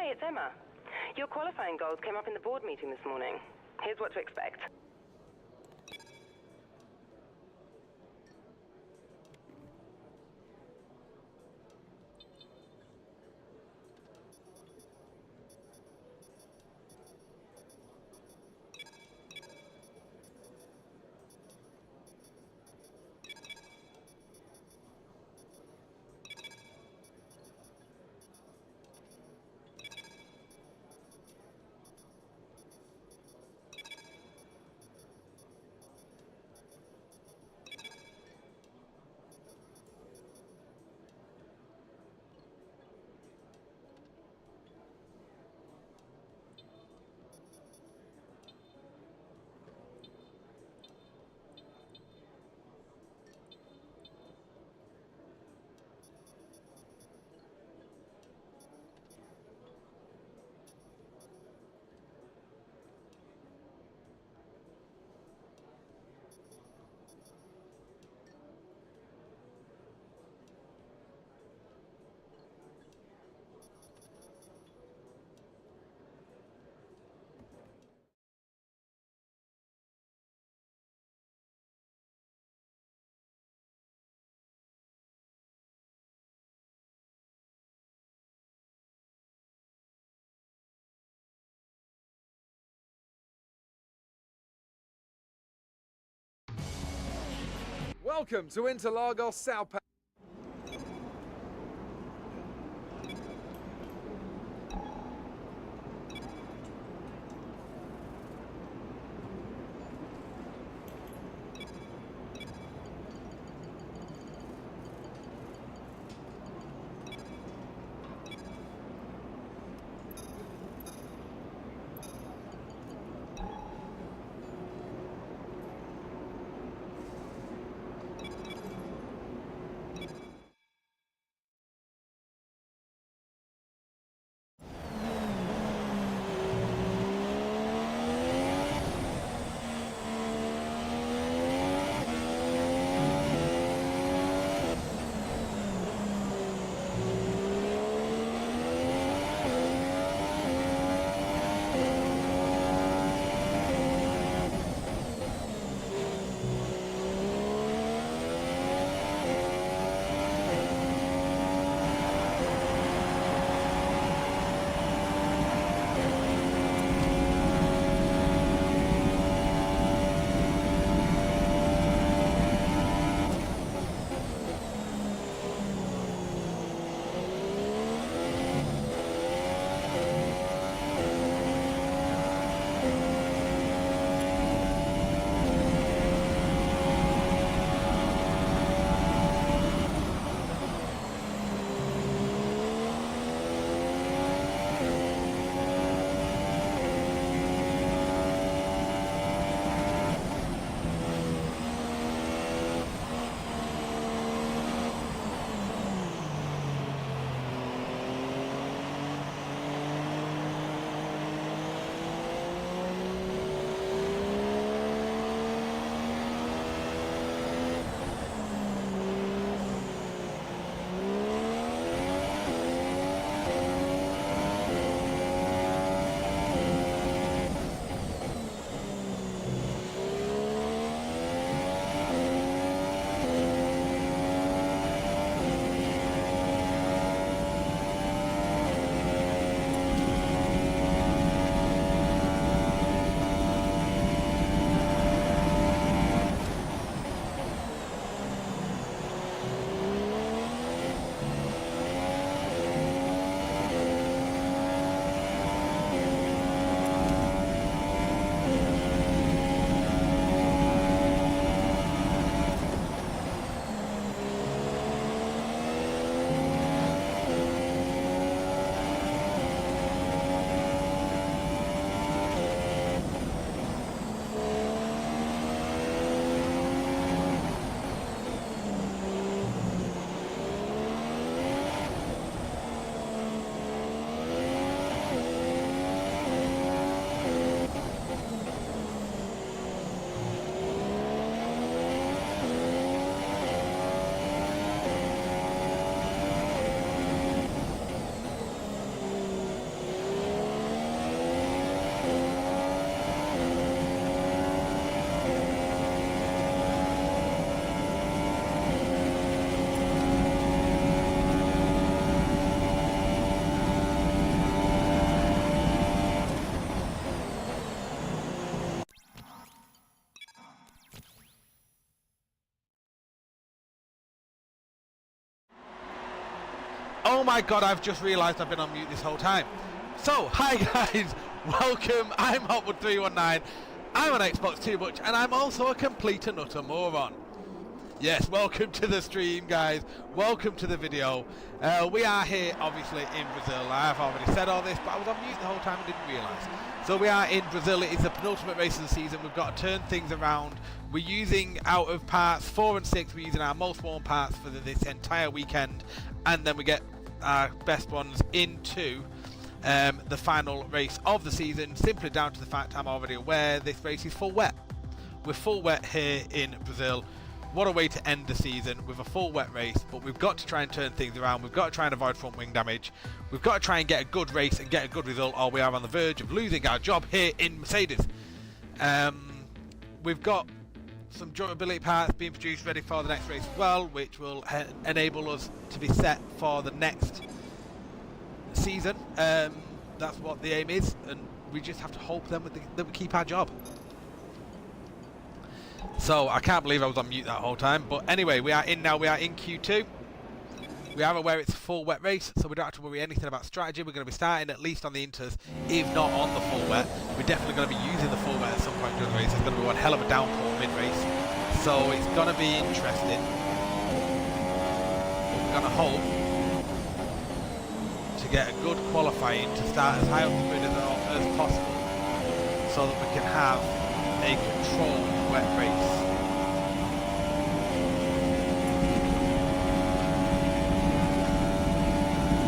Hi, it's Emma. Your qualifying goals came up in the board meeting this morning. Here's what to expect. Welcome to Interlagos Sao Paulo. Oh my god, I've just realised I've been on mute this whole time. So, hi guys, welcome, I'm Hotwood319, I'm on Xbox Too Much, and I'm also a complete and utter moron. Yes, welcome to the stream guys, welcome to the video. We are here obviously in Brazil. I've already said all this, but I was on mute the whole time and didn't realise. So we are in Brazil, it is the penultimate race of the season, we've got to turn things around. We're using out of parts 4 and 6, we're using our most worn parts for this entire weekend, and then we get our best ones into the final race of the season, simply down to the fact I'm already aware this race is full wet. We're full wet here in Brazil. What a way to end the season with a full wet race, but we've got to try and turn things around. We've got to try and avoid front wing damage. We've got to try and get a good race and get a good result, or we are on the verge of losing our job here in Mercedes. We've got some durability parts being produced ready for the next race as well, which will enable us to be set for the next season. That's what the aim is, and we just have to hope then that we keep our job. So I can't believe I was on mute that whole time, but anyway, we are in now. We are in Q2. We are aware it's a full wet race, so we don't have to worry anything about strategy. We're going to be starting at least on the inters, if not on the full wet. We're definitely going to be using the full wet at some point during the race. There's going to be one hell of a downpour mid-race, so it's going to be interesting. We're going to hope to get a good qualifying to start as high up the grid as possible, so that we can have a controlled wet race.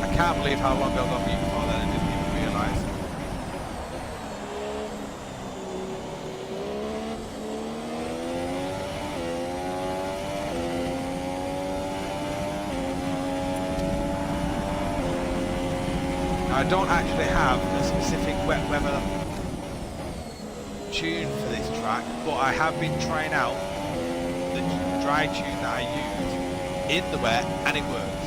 I can't believe how long I was on mute before then and didn't even realise. I don't actually have a specific wet weather tune for this track, but I have been trying out the dry tune that I use in the wet, and it works.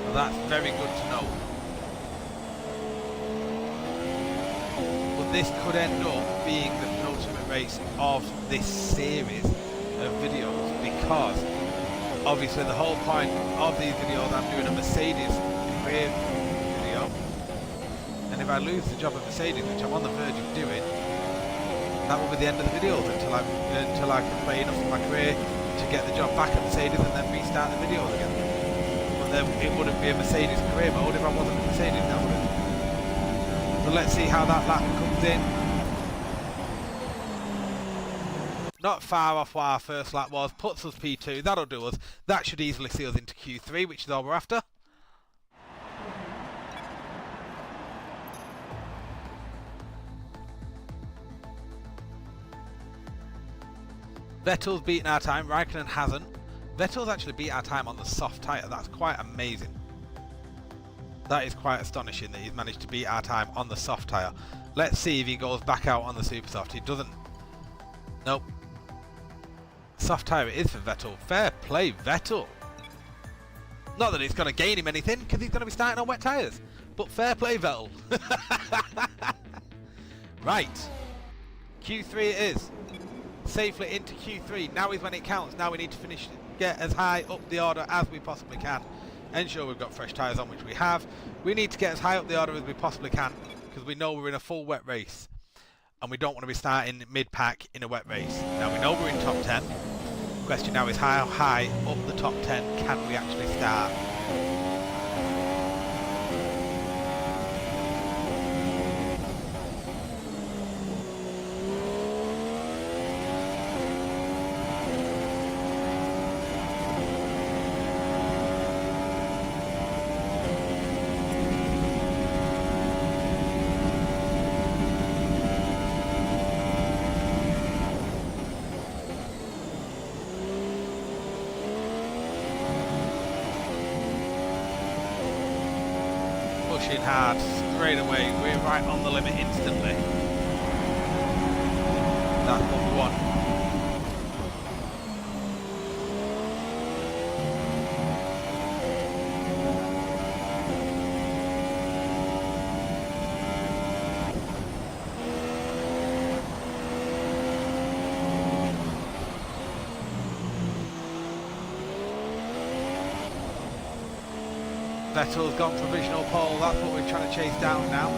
Well, that's very good to know. But this could end up being the penultimate race of this series of videos, because obviously the whole point of these videos, I'm doing a Mercedes career video, and if I lose the job at Mercedes, which I'm on the verge of doing, that will be the end of the videos until I can play enough of my career to get the job back at Mercedes and then restart the videos again. But then it wouldn't be a Mercedes career mode if I wasn't a Mercedes now, would it? So let's see how that lap comes in. Not far off what our first lap was, puts us P2, that'll do us. That should easily see us into Q3, which is all we're after. Vettel's beaten our time, Raikkonen hasn't. Vettel's actually beat our time on the soft tyre, that's quite amazing. That is quite astonishing that he's managed to beat our time on the soft tyre. Let's see if he goes back out on the super soft. He doesn't. Nope. Soft tyre it is for Vettel. Fair play, Vettel. Not that it's going to gain him anything, because he's going to be starting on wet tyres. But fair play, Vettel. Right. Q3 it is. Safely into Q3. Now is when it counts. Now we need to finish, get as high up the order as we possibly can. Ensure we've got fresh tyres on, which we have. We need to get as high up the order as we possibly can, because we know we're in a full wet race. And we don't want to be starting mid-pack in a wet race. Now we know we're in top 10. The question now is how high up the top 10 can we actually start? Pushing hard straight away, we're right on the limit instantly. That's what we want. Vettel's gone provisional pole, that's what we're trying to chase down now.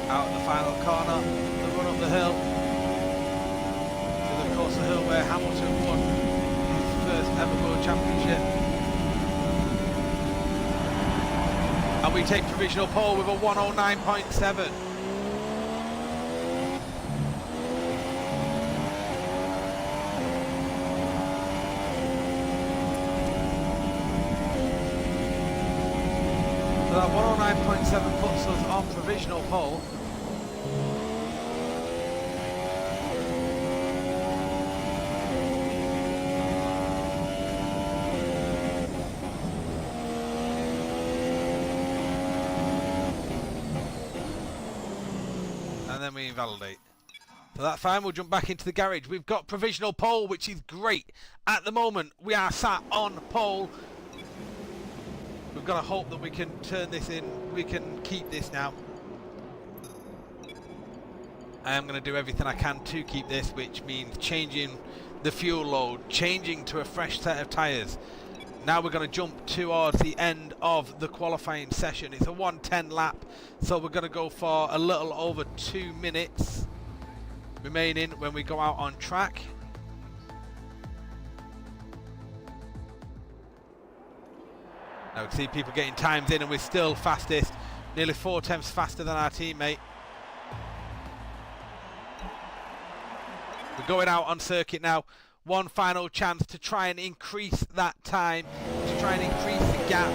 Out of the final corner, the run up the hill. Of course, the hill where Hamilton won his first ever World Championship. And we take provisional pole with a 109.7. So that 109.7 puts us on provisional pole. And then we invalidate. So that's fine, we'll jump back into the garage. We've got provisional pole, which is great. At the moment, we are sat on pole. We've got to hope that we can turn this in. We can keep this now. I am going to do everything I can to keep this, which means changing the fuel load, changing to a fresh set of tyres. Now we're going to jump towards the end of the qualifying session. It's a 1:10 lap, so we're going to go for a little over 2 minutes remaining when we go out on track. Now we can see people getting times in, and we're still fastest, nearly 4 tenths faster than our teammate. We're going out on circuit now. One final chance to try and increase that time, to try and increase the gap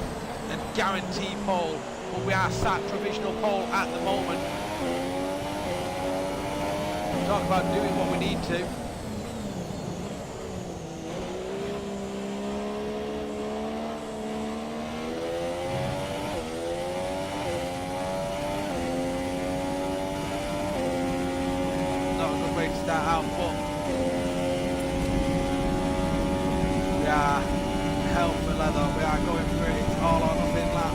and guarantee pole. But we are sat provisional pole at the moment. Talk about doing what we need to. Not a good way to start out, but we are hell for leather. We are going for it. It's all or nothing lap.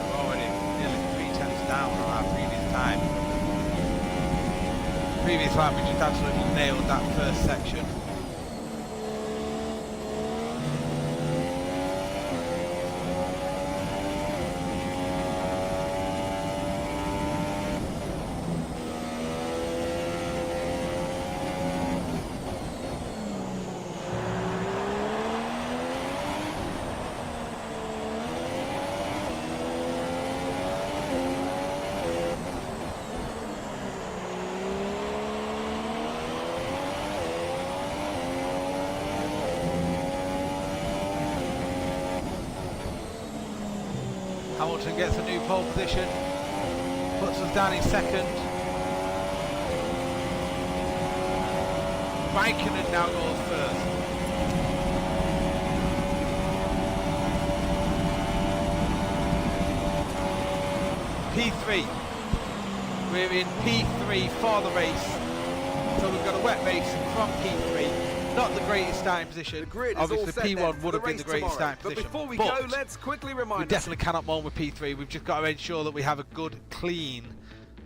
We're already nearly 3 tenths down on our previous time. Previous lap, we just absolutely nailed that first section. Hamilton gets a new pole position, puts us down in second. Raikkonen now goes first. P3. We're in P3 for the race. So we've got a wet race from P3. Not the greatest starting position. Obviously, P1 would have been the greatest starting position. But before we go, let's quickly remind we definitely cannot moan with P3. We've just got to ensure that we have a good, clean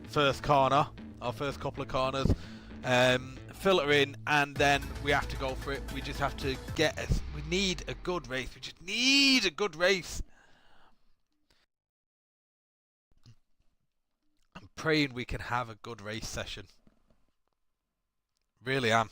first corner, or first couple of corners, filter in, and then we have to go for it. We just have to get it. We need a good race. We just need a good race. I'm praying we can have a good race session. Really am.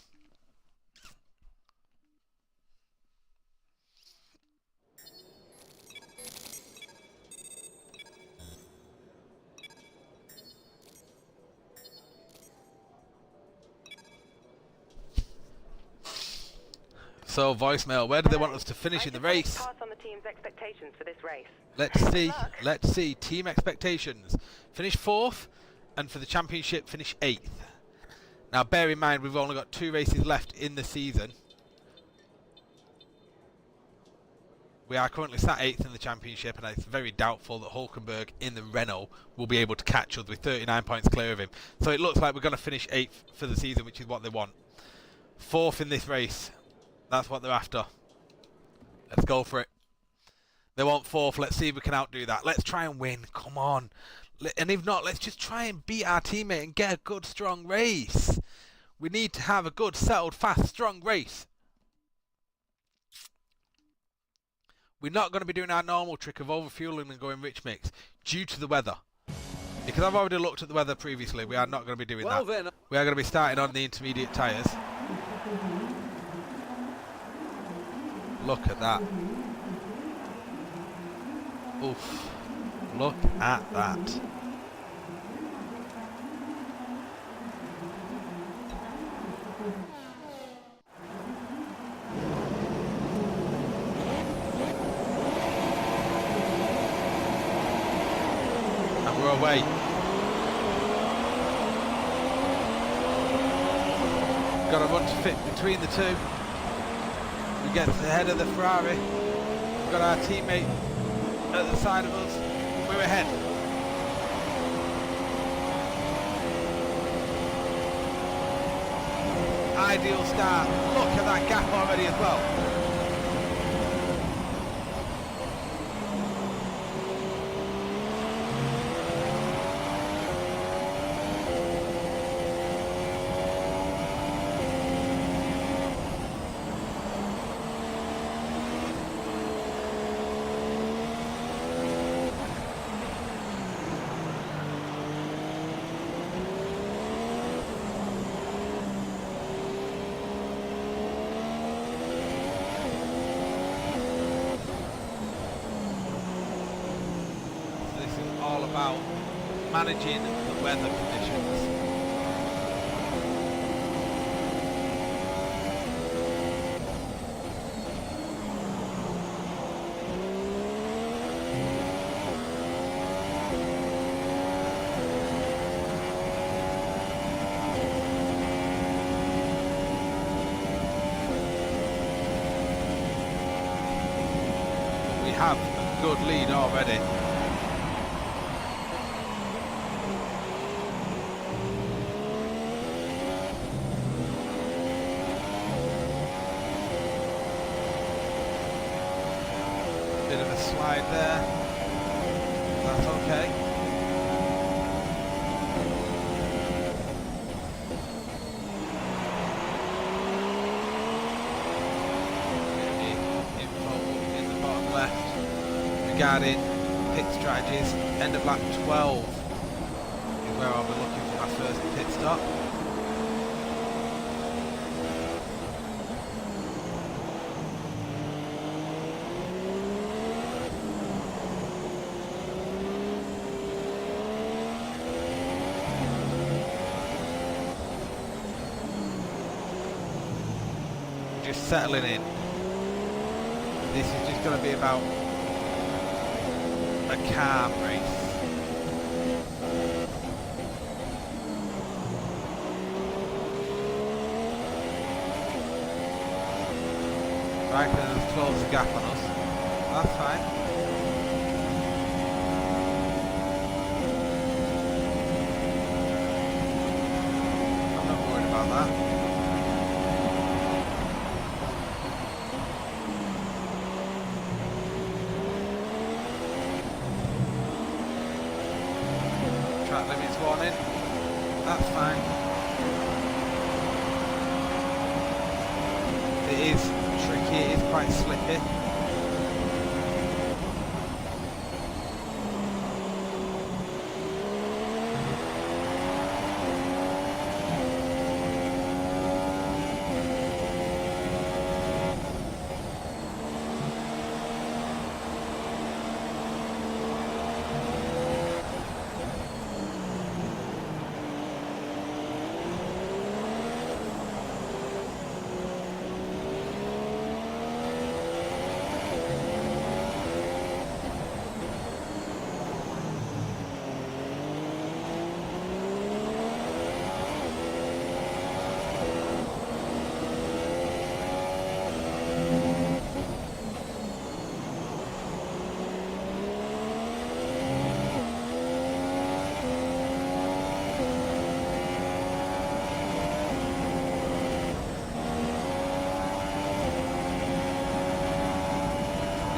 So, voicemail, where do they want us to finish in the race? Pass on the team's expectations for this race. Let's see, team expectations. Finish 4th, and for the championship, finish 8th. Now, bear in mind, we've only got 2 races left in the season. We are currently sat 8th in the championship, and it's very doubtful that Hulkenberg in the Renault will be able to catch us with 39 points clear of him. So it looks like we're going to finish 8th for the season, which is what they want. 4th in this race. That's what they're after. Let's go for it. They want 4th. Let's see if we can outdo that. Let's try and win. Come on. And if not, let's just try and beat our teammate and get a good, strong race. We need to have a good, settled, fast, strong race. We're not going to be doing our normal trick of overfueling and going rich mix due to the weather. Because I've already looked at the weather previously, we are not going to be doing that. Then. We are going to be starting on the intermediate tyres. Look at that. Oof. Look at that. And we're away. Got a run to fit between the two. We get ahead of the Ferrari. We've got our teammate at the side of us. We're ahead. Ideal start. Look at that gap already as well. All about managing the weather conditions. We have a good lead already. Bit of a slide there. That's okay. Info in the bottom left regarding pit strategies. End of lap 12 is where I'll be looking for my first pit stop. Just settling in. This is just going to be about a calm race. Raikkonen has closed the gap on us. That's fine. I'm not worried about that. Track limits warning. That's fine. It is tricky, it is quite slippy.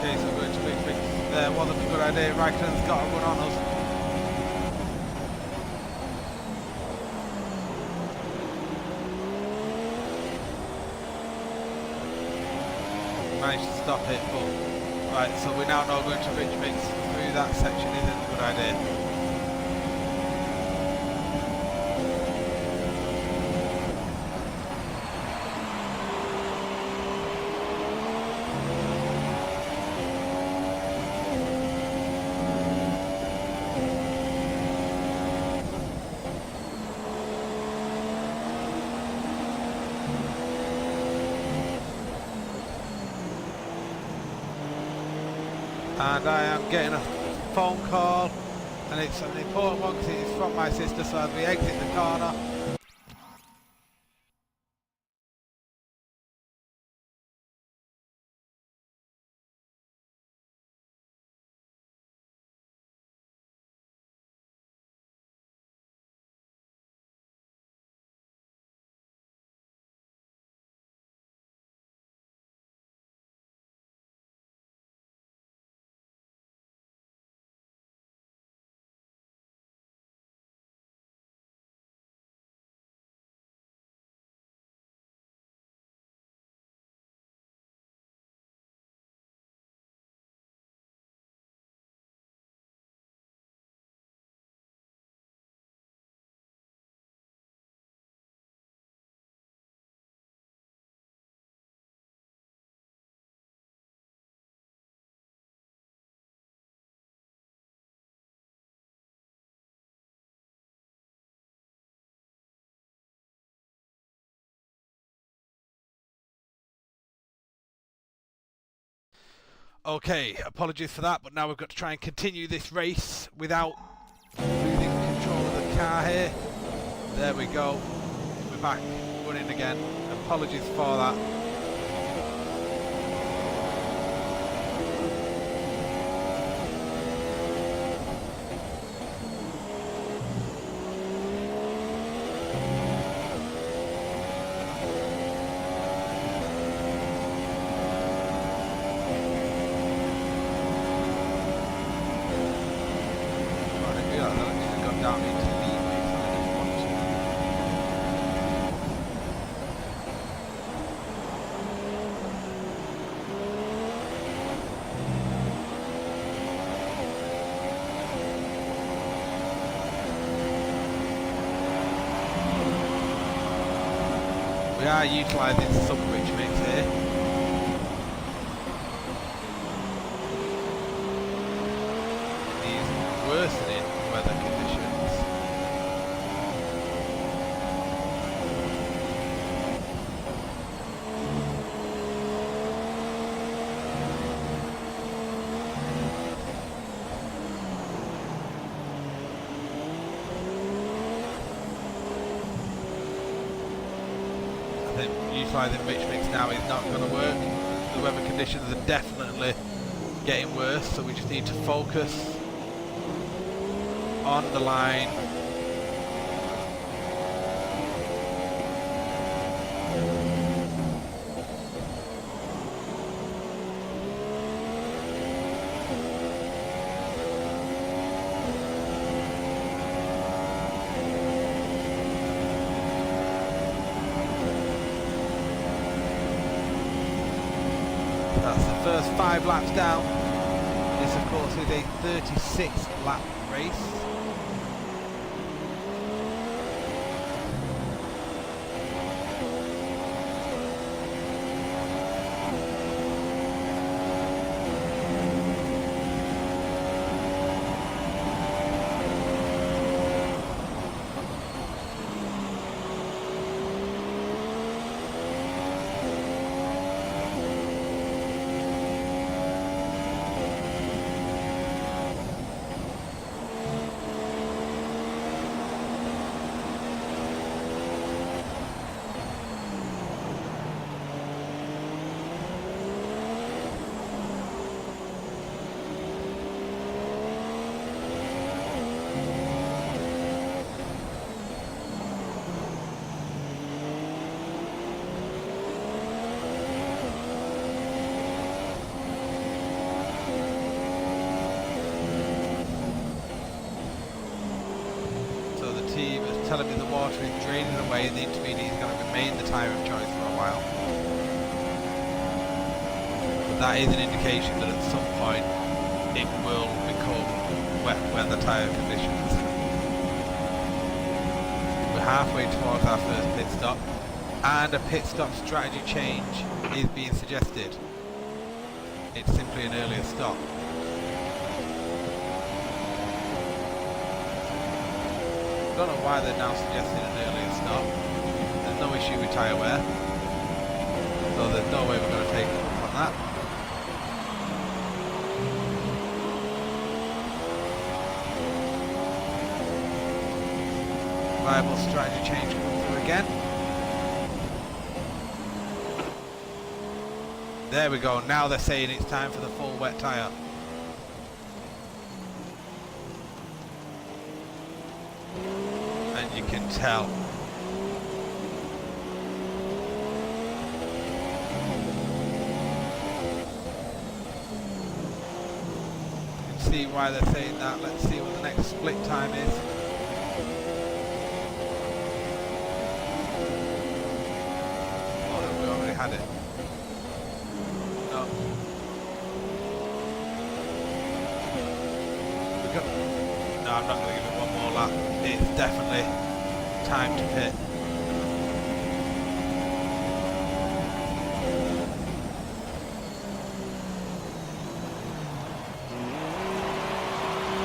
Okay, so going to Big Fix there wasn't a good idea. Raikkonen's got to run on us. Managed to stop it, but right, so we now know going to Ridge Mix through that section isn't a good idea. And I am getting a phone call, and it's an important one because it's from my sister, so as we exit the corner, okay, apologies for that, but now we've got to try and continue this race without losing control of the car here. There we go, we're back running again. Apologies for that. We are utilising some Ridge Mix here. These worsening weather conditions. Utilising Ridge Mix now is not going to work. The weather conditions are definitely getting worse, so we just need to focus on the line. That's the first 5 laps down. This of course is a 36 lap race. telling me the water is draining away and the intermediate is going to remain the tyre of choice for a while. But that is an indication that at some point it will become wet weather tyre conditions. We're halfway towards our first pit stop, and a pit stop strategy change is being suggested. It's simply an earlier stop. Don't know why they're now suggesting an earlier stop. There's no issue with tyre wear, so there's no way we're going to take them up on that. Viable strategy change comes through again. There we go, now they're saying it's time for the full wet tyre. And you can tell. You can see why they're saying that. Let's see what the next split time is. Oh no, we already had it. No, I'm not going to give it one more lap. It's definitely time to pit.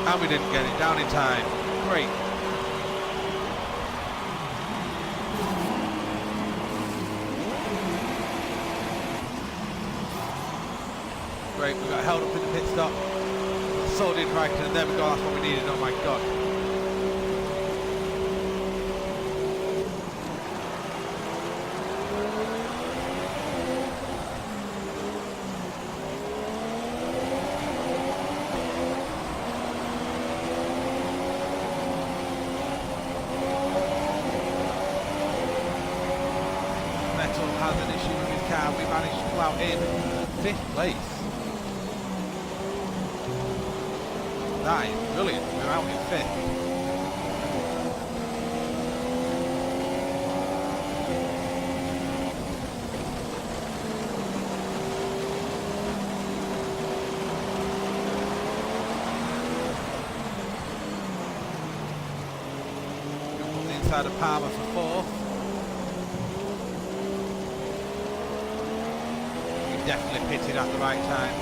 And we didn't get it down in time. Great. Great, we got held up in the pit stop. So did Raikkonen, and there we go, that's what we needed, oh my god. Vettel has an issue with his car, we managed to go out in 5th place. That is brilliant, we're out in 5th. We'll put the inside of Palmer for 4th. We definitely pitted at the right time.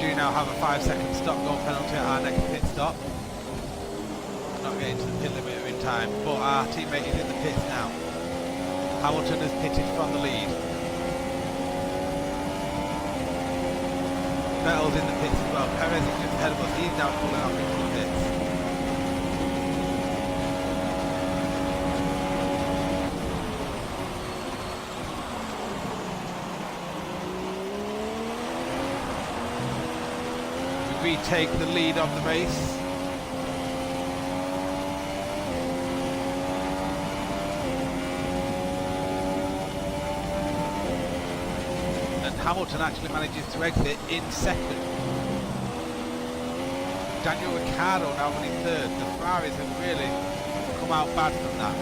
We do now have a 5-second stop-go penalty at our next pit stop. Not getting to the pit limiter in time, but our teammate is in the pits now. Hamilton has pitted from the lead. Vettel's in the pits as well. Perez is just ahead of us. He's now pulling off into the pits. Retake the lead of the race. And Hamilton actually manages to exit in 2nd. Daniel Ricciardo now running 3rd. The Ferraris have really come out bad from that.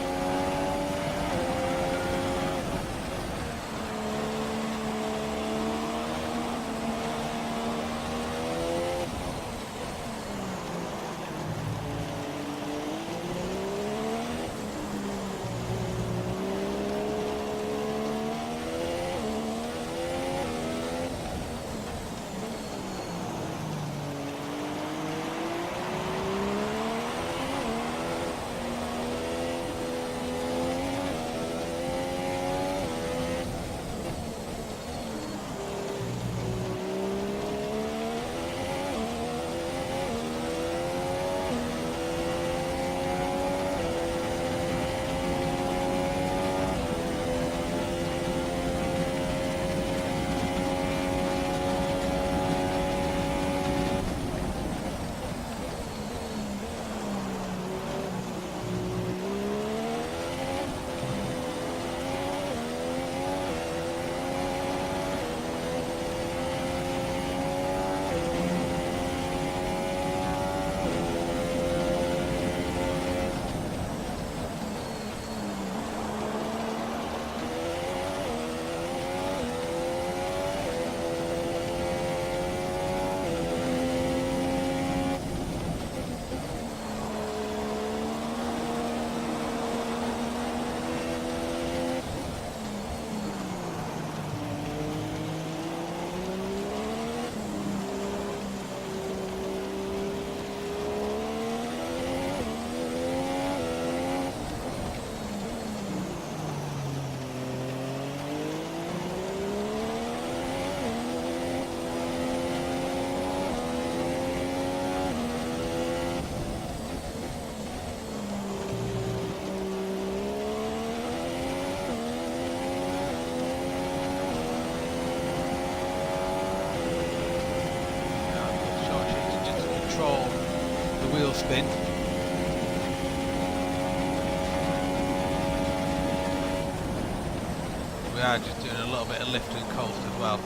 We are just doing a little bit of lift and coast as well.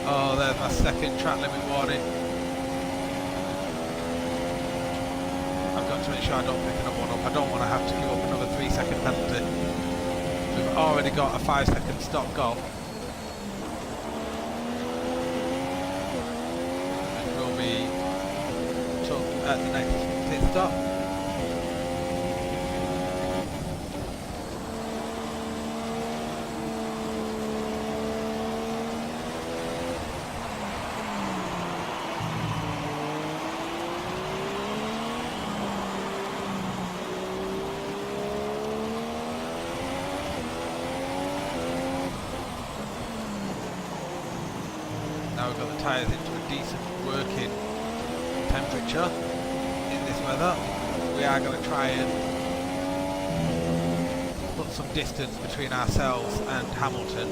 Oh, there's my second track limit warning. I've got to make sure I don't pick another one up. I don't want to have to give up another 3-second penalty. We've already got a 5-second stop go. It will be took at the next pit stop. Now we've got the tyres into a decent working temperature in this weather. We are going to try and put some distance between ourselves and Hamilton.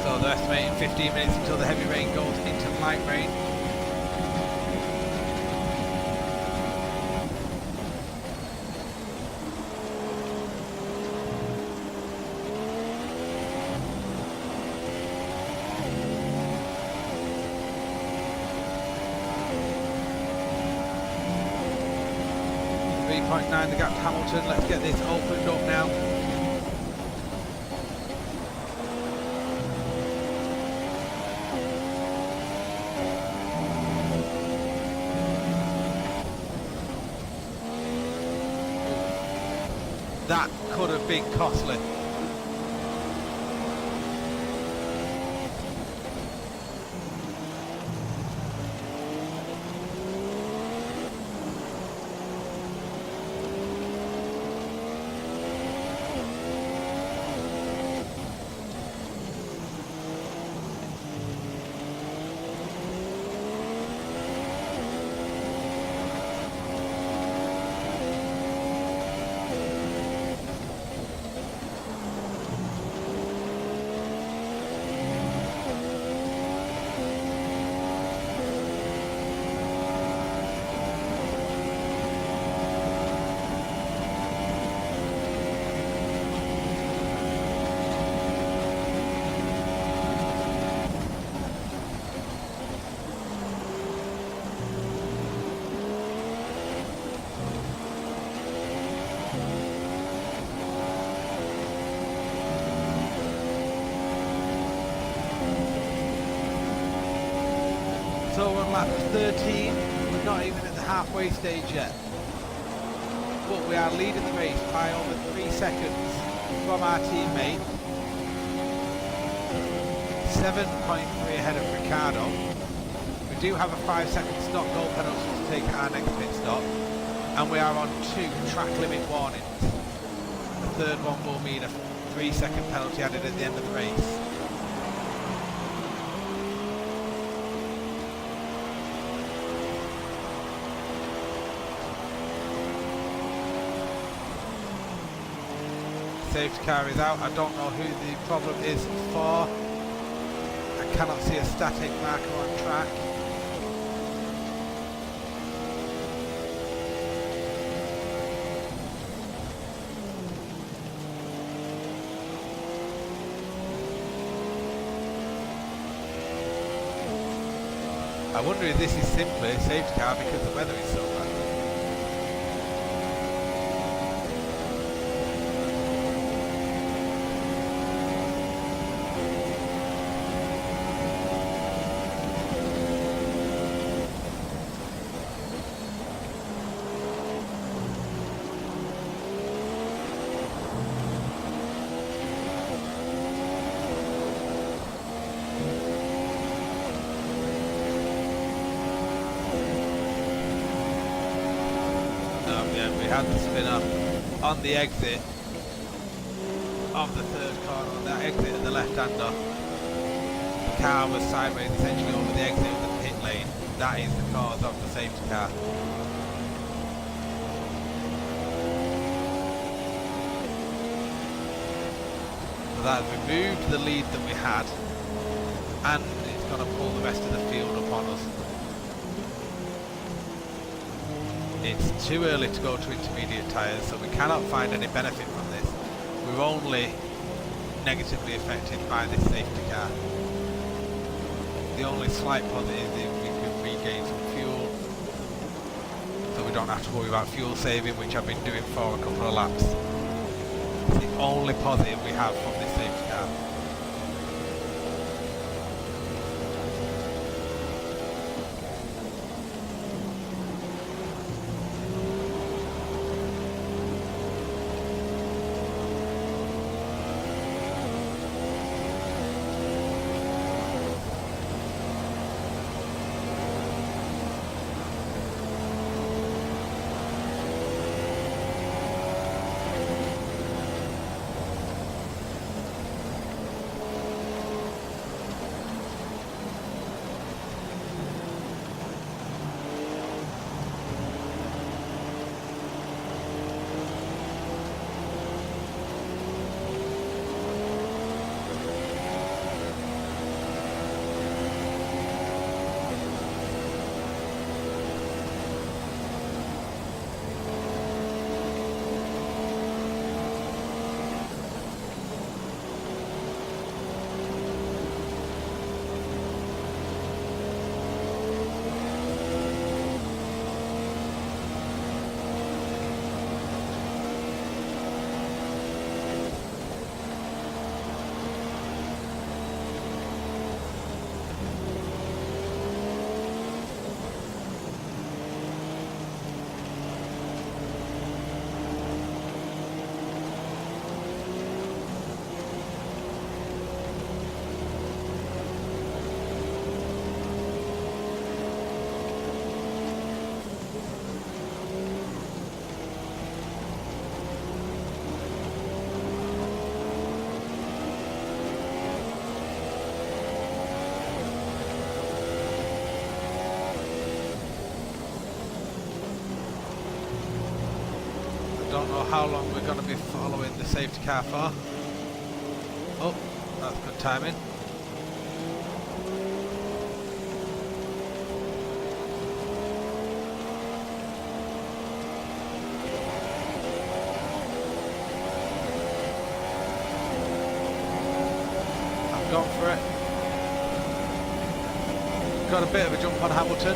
So they're estimating 15 minutes until the heavy rain goes into light rain. The gap to Hamilton. Let's get this opened up now. That could have been costly. So we're on lap 13, we're not even at the halfway stage yet. But we are leading the race by over 3 seconds from our teammate. 7.3 ahead of Ricciardo. We do have a 5-second stop goal penalty to take at our next pit stop. And we are on 2 track limit warnings. The third one will mean a 3-second penalty added at the end of the race. Safety car is out. I don't know who the problem is for. I cannot see a static marker on track. I wonder if this is simply a safety car because the weather is so bad. Had the spinner on the exit of the third corner, on that exit of the left-hander. The car was sideways essentially over the exit of the pit lane. That is the cause of the safety car. So that has removed the lead that we had. and it's going to pull the rest of the field upon us. It's too early to go to intermediate tyres, so we cannot find any benefit from this. We're only negatively affected by this safety car. The only slight positive is we can regain some fuel, so we don't have to worry about fuel saving, which I've been doing for a couple of laps. It's the only positive we have from this safety car. Don't know how long we're going to be following the safety car for. Oh, that's good timing. I've gone for it. Got a bit of a jump on Hamilton.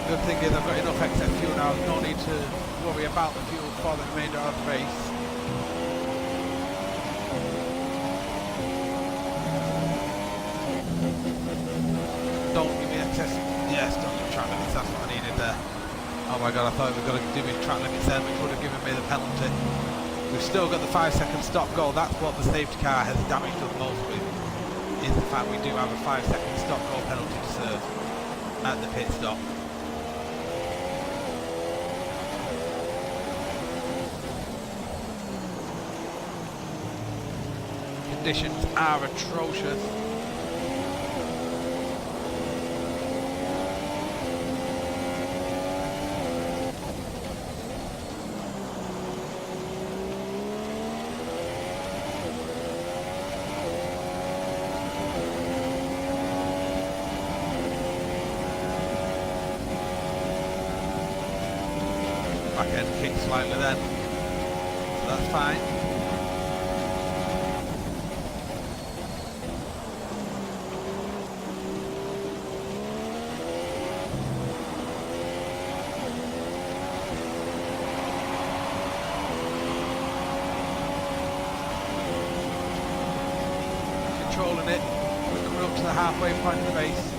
Good thing is I've got enough excess fuel now, there's no need to worry about the fuel for the remainder of the race. Don't give me excess, yes, don't give me track limits, that's what I needed there. Oh my god, I thought we were going to give me track limits then, which would have given me the penalty. We've still got the 5-second stop goal, that's what the safety car has damaged us most with, is the fact we do have a 5-second stop goal penalty to serve at the pit stop. Conditions are atrocious. Back end kick slightly then, so that's fine. Controlling it, we're coming up to the halfway point of the race.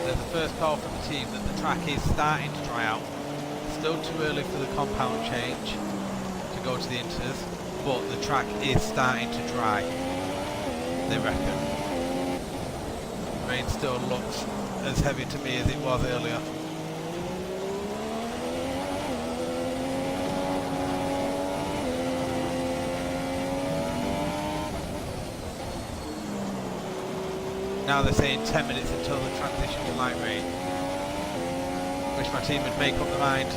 There's the first call from the team that the track is starting to dry out. Still too early for the compound change. go to the inters, but the track is starting to dry, they reckon. Rain still looks as heavy to me as it was earlier. Now they're saying 10 minutes until the transition to light rain. Wish my team would make up their mind.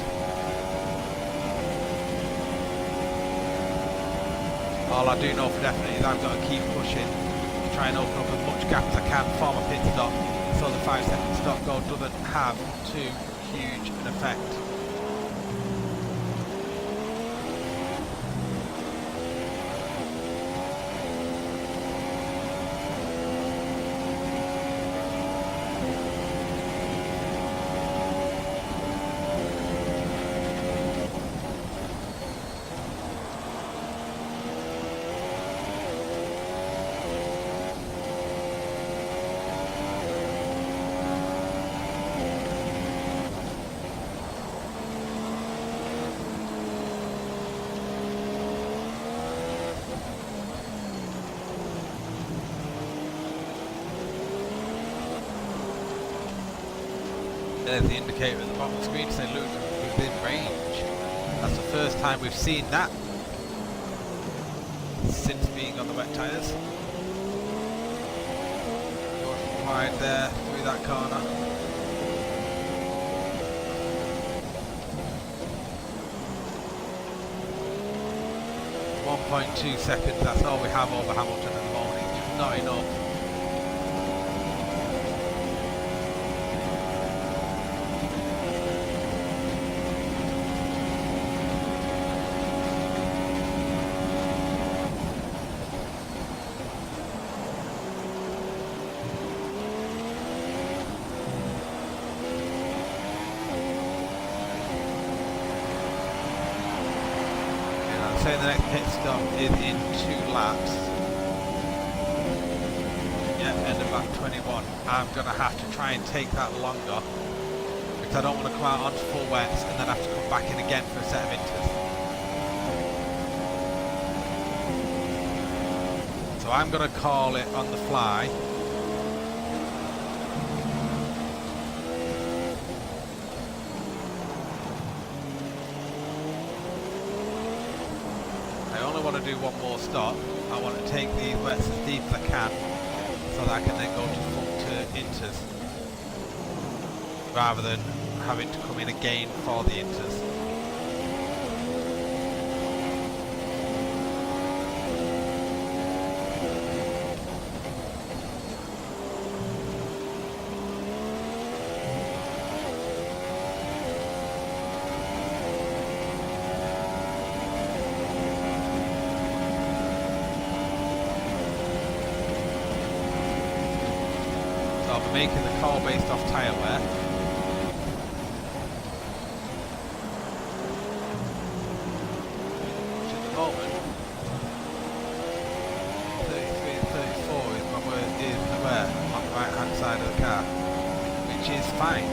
All I do know for definite is I've got to keep pushing to try and open up as much gap as I can for my pit stop, so the 5-second stop go doesn't have too huge an effect. There's the indicator at the bottom of the screen saying Luke within range. That's the first time we've seen that since being on the wet tyres. Going wide there through that corner. .2 seconds, that's all we have over Hamilton at the moment. It's just not enough. Saying the next pit stop is in 2 laps. Yeah, end of lap 21. I'm going to have to try and take that longer because I don't want to come out onto full wets and then have to come back in again for a set of inters. So I'm going to call it on the fly. I want to do one more stop. I want to take these wets as deep as I can so that I can then go to inters rather than having to come in again for the inters. Making the call based off tyre wear. Which at the moment 33 and 34 is my wear on the right hand side of the car, which is fine.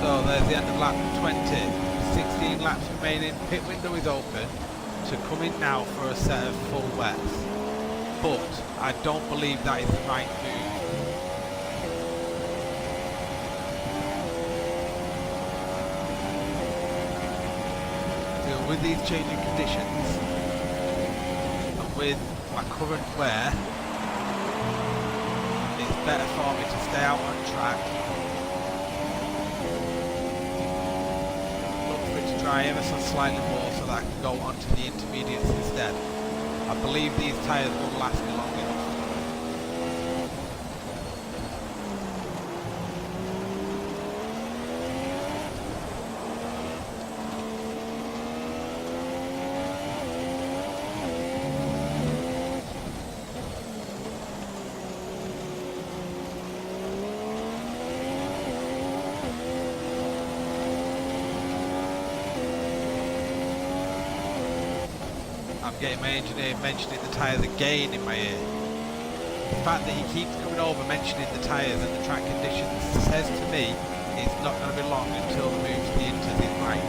So there's the end of lap 20, 16 laps remaining, pit window is open to come in now for a set of full wets, but I don't believe that is the right move. with these changing conditions and with my current wear, it's better for me to stay out on track, look for it to dry ever so slightly more so that I can go onto the intermediates instead. I believe these tyres will last me long enough. I'm getting my engineer mentioning the tyres again in my ear. The fact that he keeps coming over mentioning the tyres and the track conditions says to me it's not going to be long until the move to the Inters is right.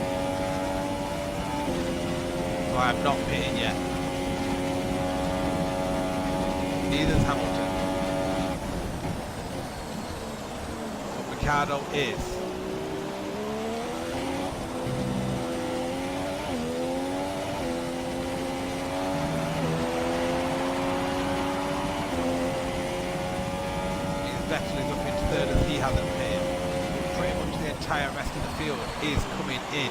So I'm not pitting yet. Neither's Hamilton. But Ricciardo is. Vettel is up into third as he hasn't pitted. Pretty much the entire rest of the field is coming in.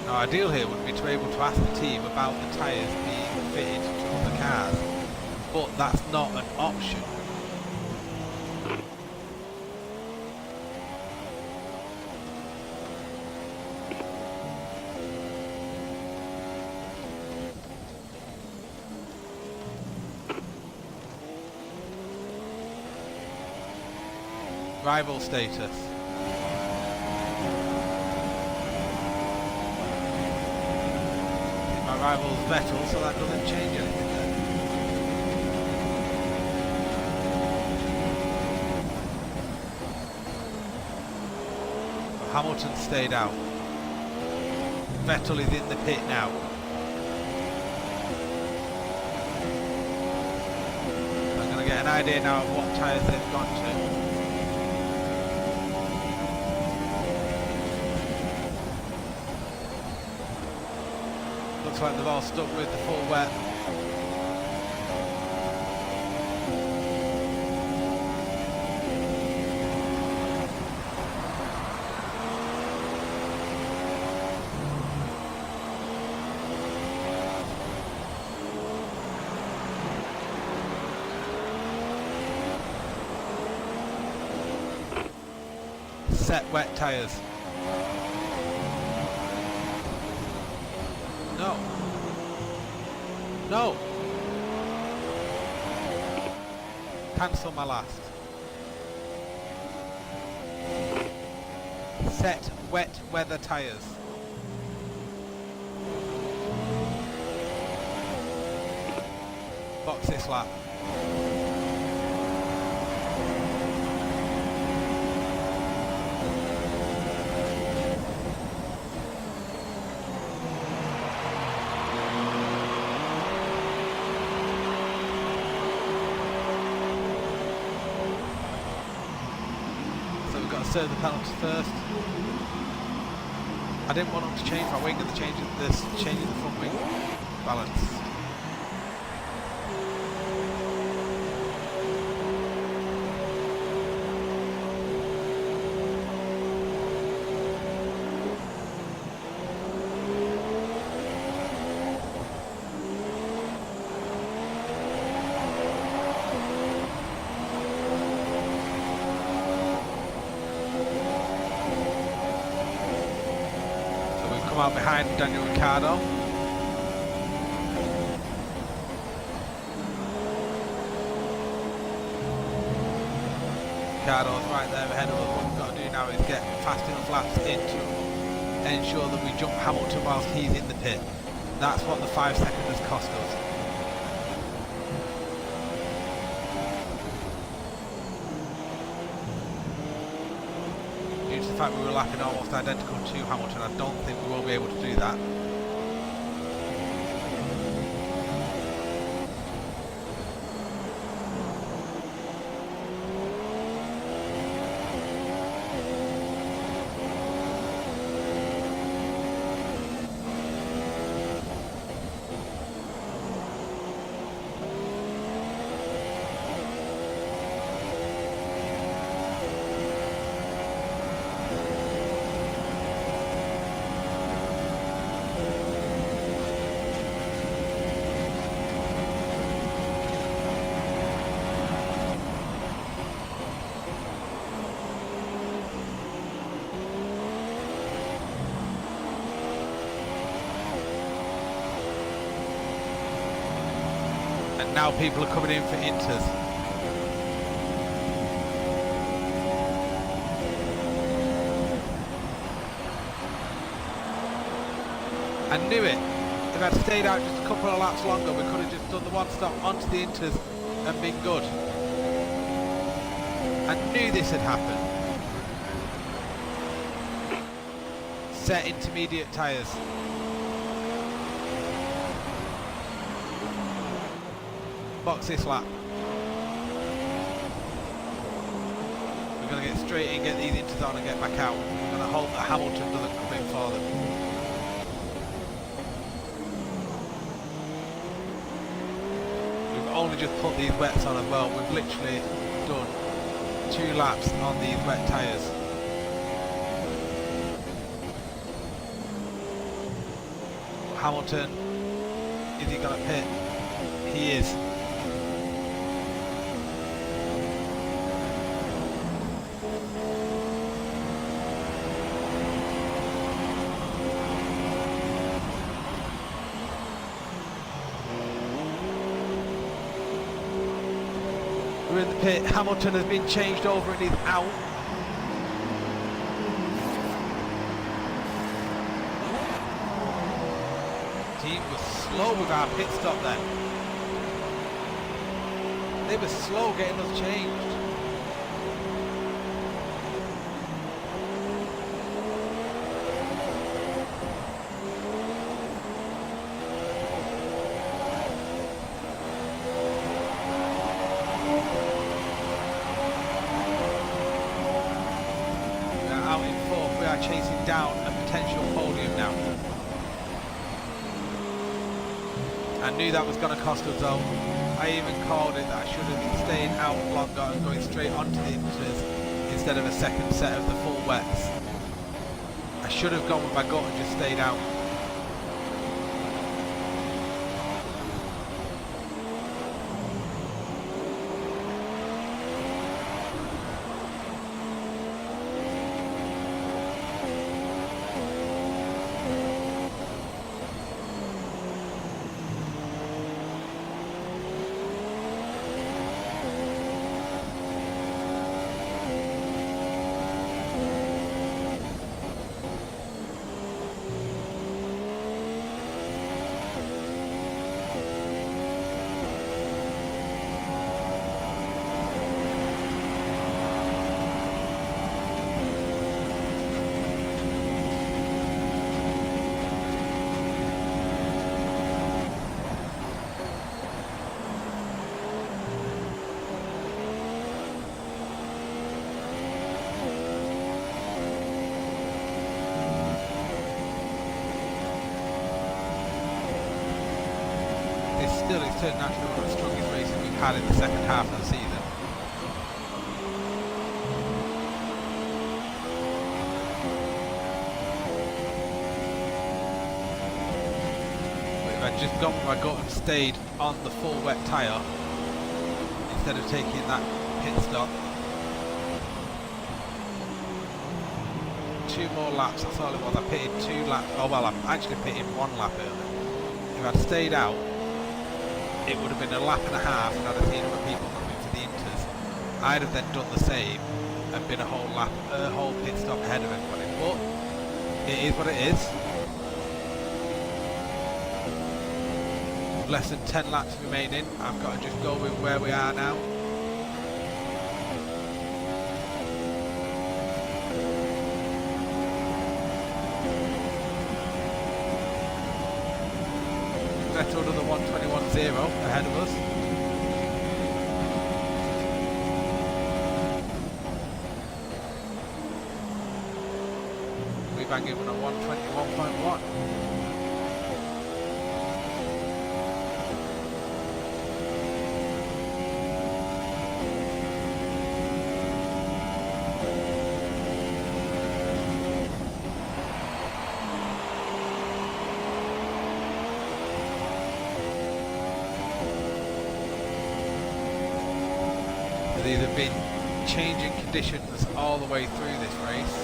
Now, ideal here would be to be able to ask the team about the tyres being fitted to other cars, but that's not an option. Rival status. Rivals Vettel, so that doesn't change anything there. Hamilton stayed out. Vettel is in the pit now. I'm going to get an idea now of what tyres they've gone to. Looks like they've all stuck with the full wet. Set wet tyres. No. No. Cancel my last. Set wet weather tyres. Box this lap. Serve the penalty first. I didn't want them to change my wing and changing the front wing balance. Out behind Daniel Ricciardo. Ricciardo's right there ahead of us. What we've got to do now is get fast enough laps in to ensure that we jump Hamilton whilst he's in the pit. That's what the 5 seconds has cost us. fact we were lapping almost identical to Hamilton. I don't think we will be able to do that. And now people are coming in for Inters. I knew it. If I'd stayed out just a couple of laps longer, we could have just done the one stop onto the Inters and been good. I knew this had happened. Set intermediate tyres. Box this lap. We're going to get straight in, get these Inters on and get back out. We're going to hope that Hamilton doesn't come in for them. We've only just put these wets on as well. We've literally done 2 laps on these wet tyres. Hamilton, is he going to pit? He is. We're in the pit. Hamilton has been changed over and he's out. Team was slow with our pit stop then. They were slow getting us changed. Chasing down a potential podium now. I knew that was going to cost us though. I even called it that I should have been staying out longer and going straight onto the Inters instead of a second set of the full wets. I should have gone with my gut and just stayed out. Still, it's turned out to be one of the strongest races we've had in the second half of the season. But if I'd just gone with my gut and stayed on the full wet tyre instead of taking that pit stop, 2 more laps, that's all it was. I pitted 2 laps, oh well, I actually pitted 1 lap early. If I'd stayed out, it would have been a lap and a half and I'd have seen other people coming for the Inters. I'd have then done the same and been a whole pit stop ahead of everybody. But it is what it is. Less than 10 laps remaining. I've got to just go with where we are now. Vettel another 1:21.0 ahead of us. We're banging on a 1:21.1. These have been changing conditions all the way through this race.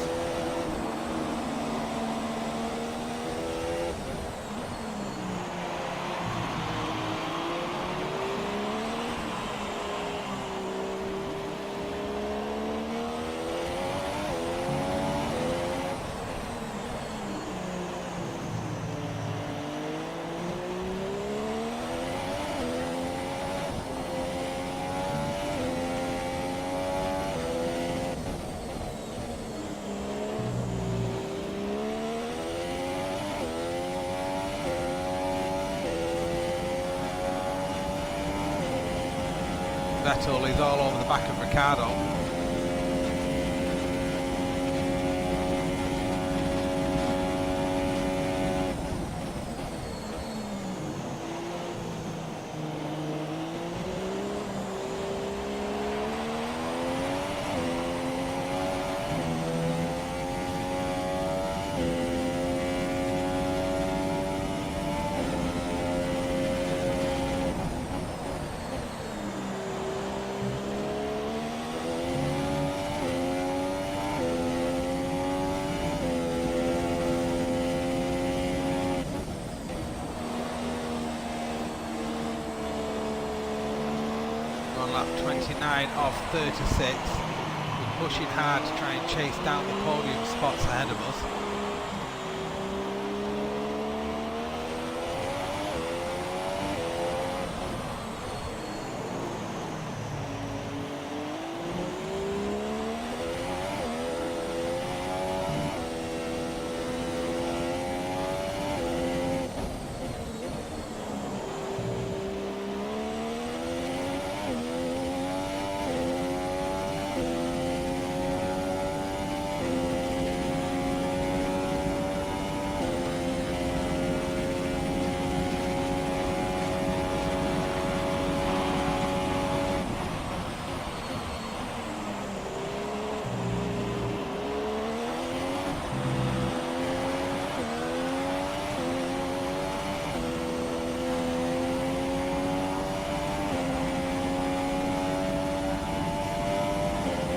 Vettel is all over the back of Ricciardo. On lap 29 of 36, we're pushing hard to try and chase down the podium spots ahead of us.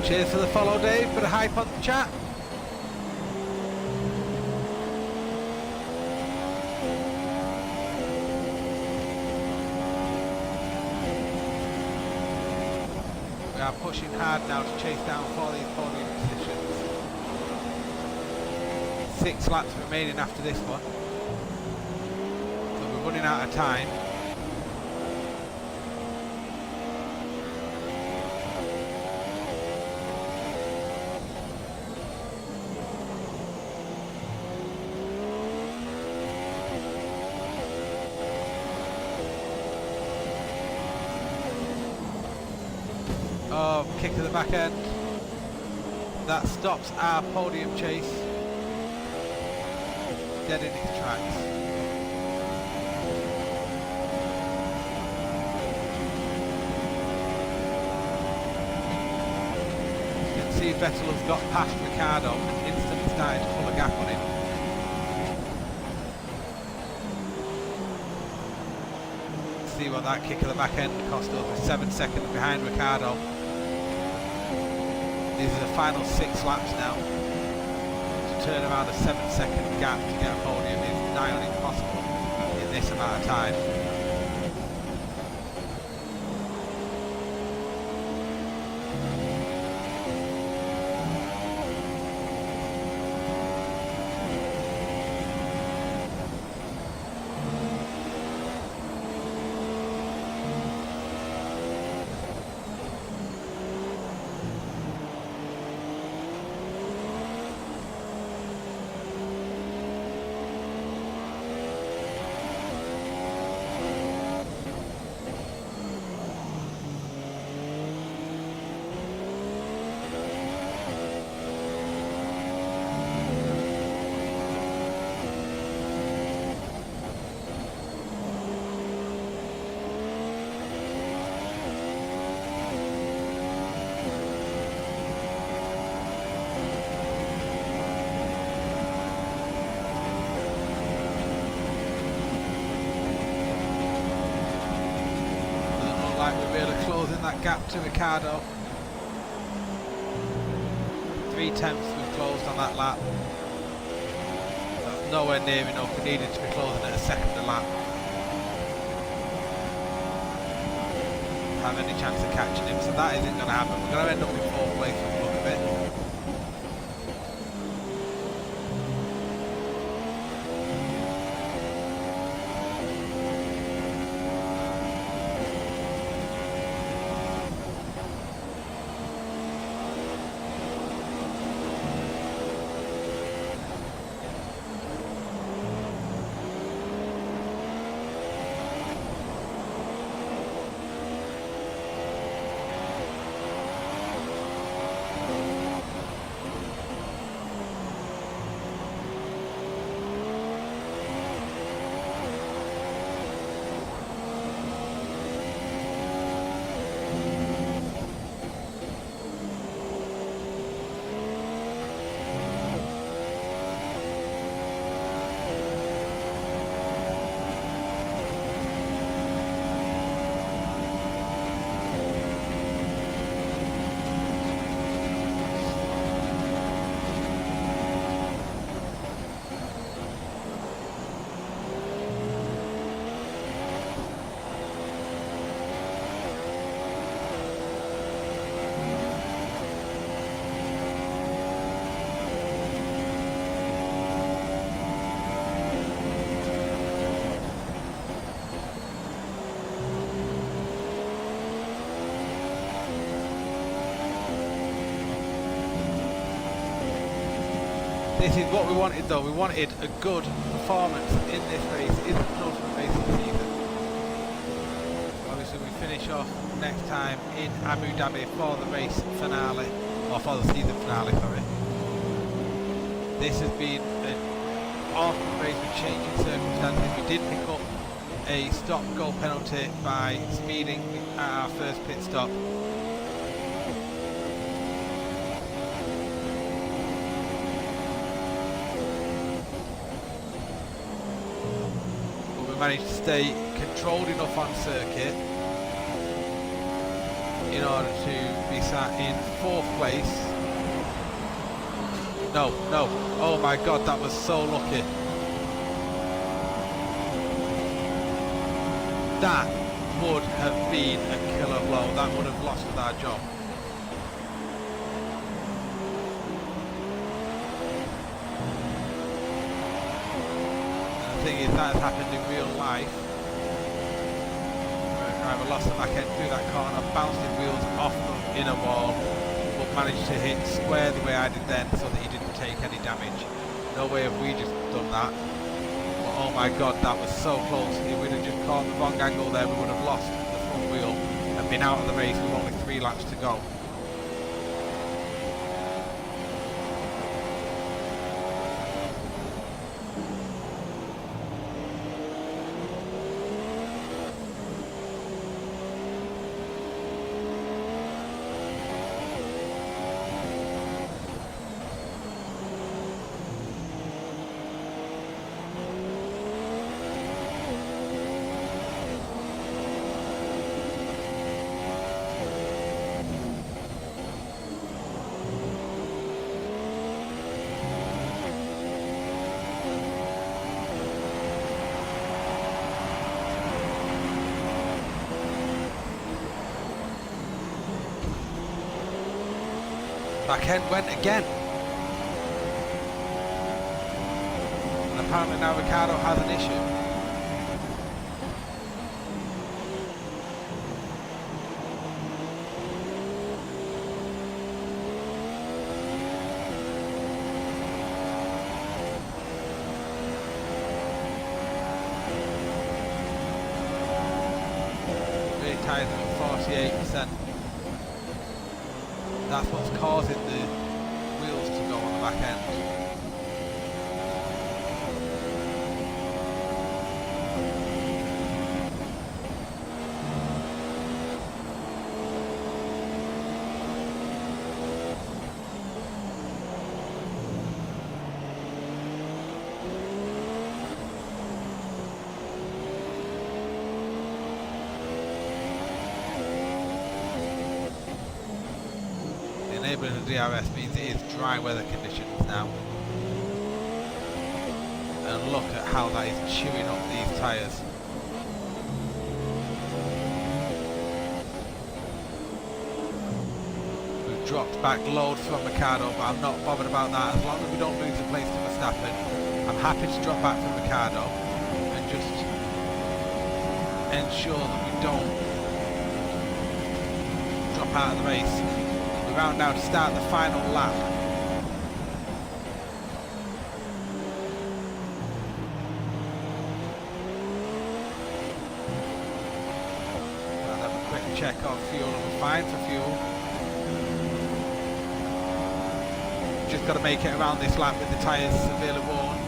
Cheers for the follow, Dave. Bit of hype on the chat. We are pushing hard now to chase down for these podium positions. 6 laps remaining after this one. So we're running out of time. Oh, kick to the back end. That stops our podium chase. Dead in its tracks. You can see Vettel has got past Ricciardo and instantly started to pull a gap on him. See what that kick of the back end cost us. We're 7 seconds behind Ricciardo. These are the final 6 laps now. To turn around a 7-second gap to get a podium is nigh on impossible in this amount of time. like we're really closing that gap to Ricciardo. 3/10 we've closed on that lap. That's nowhere near enough. We needed to be closing at a second a lap. Have any chance of catching him, so that isn't going to happen. We're going to end up in 4th place from the look of it. This is what we wanted though, we wanted a good performance in this race, in the penultimate race of the season. Obviously we finish off next time in Abu Dhabi for the race finale, or for the season finale, sorry. This has been an awesome race with changing circumstances. We did pick up a stop goal penalty by speeding at our first pit stop. Managed to stay controlled enough on circuit in order to be sat in 4th place. No, oh my god, that was so lucky. That would have been a killer blow, that would have lost us our job. The thing is, that has happened in real life. The driver lost the back end through that corner, bounced his wheels off the inner wall, but managed to hit square the way I did then so that he didn't take any damage. No way have we just done that. But oh my god, that was so close. If we'd have just caught the wrong angle there, we would have lost the front wheel and been out of the race with only 3 laps to go. Backhand went again. And apparently now Ricciardo has an issue. Really tired at 48%. That's what's causing the wheels to go on the back end. enabling the DRS means it is dry weather conditions now. And look at how that is chewing up these tyres. We've dropped back loads from Ricciardo, but I'm not bothered about that. As long as we don't lose the place to Verstappen, I'm happy to drop back from Ricciardo and just ensure that we don't drop out of the race. We're out now to start the final lap. I'll have a quick check of fuel and we're fine for fuel. Just got to make it around this lap with the tyres severely worn.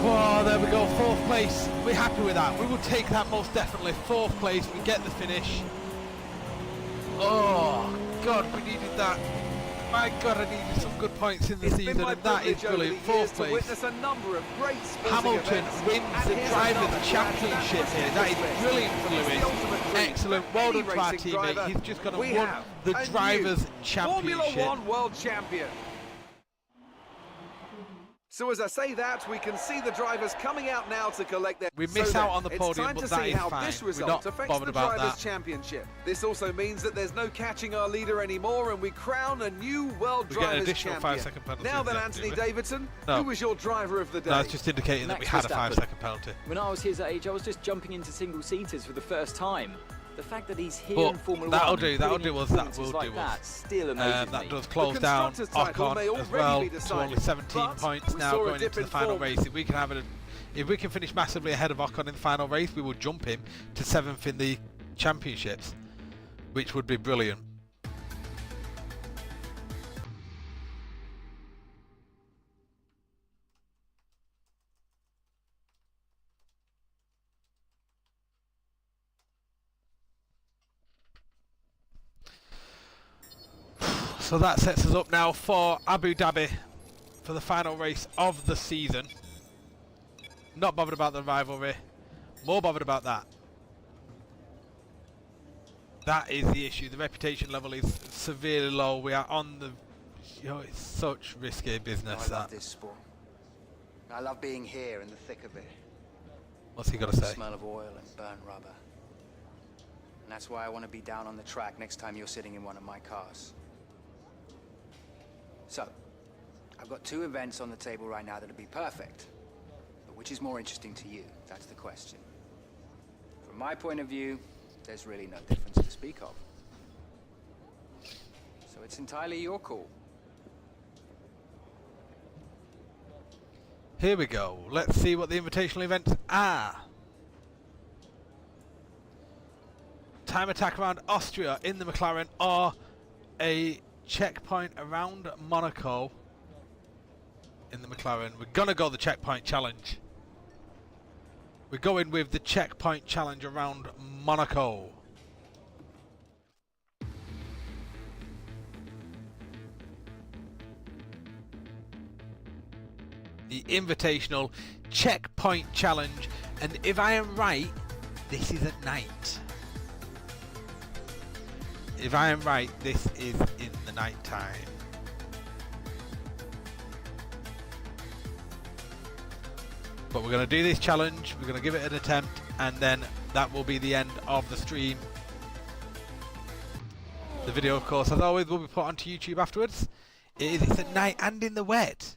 Oh, there we go, 4th place. We're happy with that. We will take that most definitely. 4th place, we get the finish. Oh, God, we needed that. My God, I needed some good points in the season, and that is brilliant. 4th place. Hamilton wins the Drivers' Championship here. That is brilliant for Lewis. Excellent. Well done to our teammate. He's just going to win the Drivers' Championship. Formula One World Champion. So as I say that, we can see the drivers coming out now to collect their... We miss out on the podium, but that is fine. This We're result not affects bothered the about Drivers' that. Championship. This also means that there's no catching our leader anymore, and we crown a new World Drivers' additional Champion. 5-second penalty Now at then, the end, Anthony do we? Davidson, No. who was your driver of the day? No, it's just indicating that we had a 5-second penalty. When I was his age, I was just jumping into single-seaters for the first time. The fact that he's here But in Formula that'll 1, do, that'll do us, that will like do that, us. still amazes That me. does close down Ocon as well to only 17 points now going into the final race. If we can finish massively ahead of Ocon in the final race, we will jump him to 7th in the championships, which would be brilliant. So that sets us up now for Abu Dhabi for the final race of the season. Not bothered about the rivalry, more bothered about that. That is the issue. The reputation level is severely low. We are on the... it's such risky business. I love this sport. I love being here in the thick of it. What's he got to The say? smell of oil and burnt rubber. And that's why I want to be down on the track next time you're sitting in one of my cars. So, I've got 2 events on the table right now that'll be perfect. But which is more interesting to you? That's the question. From my point of view, there's really no difference to speak of. So it's entirely your call. Here we go. Let's see what the invitational events are. Time attack around Austria in the McLaren, or a checkpoint around Monaco in the McLaren. We're gonna go the checkpoint challenge. We're going with the checkpoint challenge around Monaco. The invitational checkpoint challenge, and if I am right, this is at night. If I am right, this is in the night time. But we're going to do this challenge, we're going to give it an attempt, and then that will be the end of the stream. The video, of course, as always, will be put onto YouTube afterwards. It's at night and in the wet.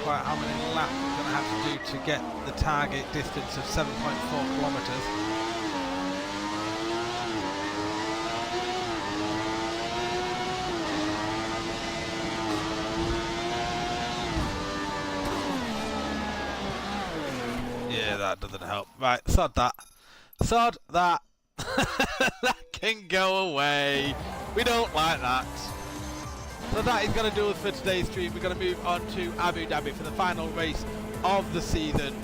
Quite how many laps we're going to have to do to get the target distance of 7.4 kilometres. Yeah, that doesn't help. Right, sod that. Sod that. That can go away. We don't like that. So that is going to do us for today's stream. We're going to move on to Abu Dhabi for the final race of the season.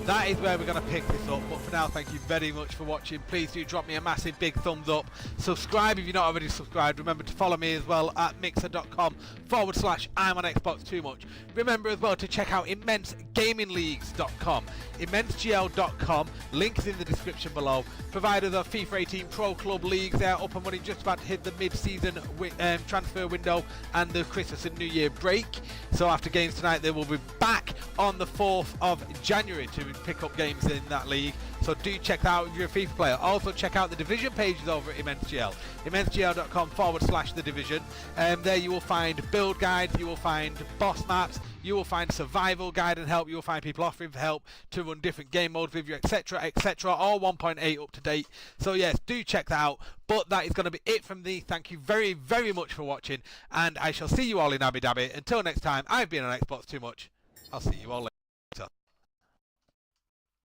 That is where we're going to pick this up. But for now, thank you very much for watching. Please do drop me a massive big thumbs up. Subscribe if you're not already subscribed. Remember to follow me as well at mixer.com/I'm on Xbox Too Much. Remember as well to check out immensegamingleagues.com. immensegl.com. Link is in the description below. Providers of FIFA 18 Pro Club Leagues. They're up and running, just about to hit the mid-season transfer window and the Christmas and New Year break. So after games tonight, they will be back on the 4th of January to pick up games in that league. So do check that out if you're a FIFA player. Also check out the division pages over at immensegl. immensegl.com/the division. There you will find build guides, you will find boss maps, you will find survival guide and help, you will find people offering for help to run different game modes with you, etc, etc, all 1.8 up to date. So yes, do check that out. But that is going to be it from me. Thank you very, very much for watching, and I shall see you all in Abu Dhabi. Until next time, I've been on Xbox Too Much. I'll see you all later.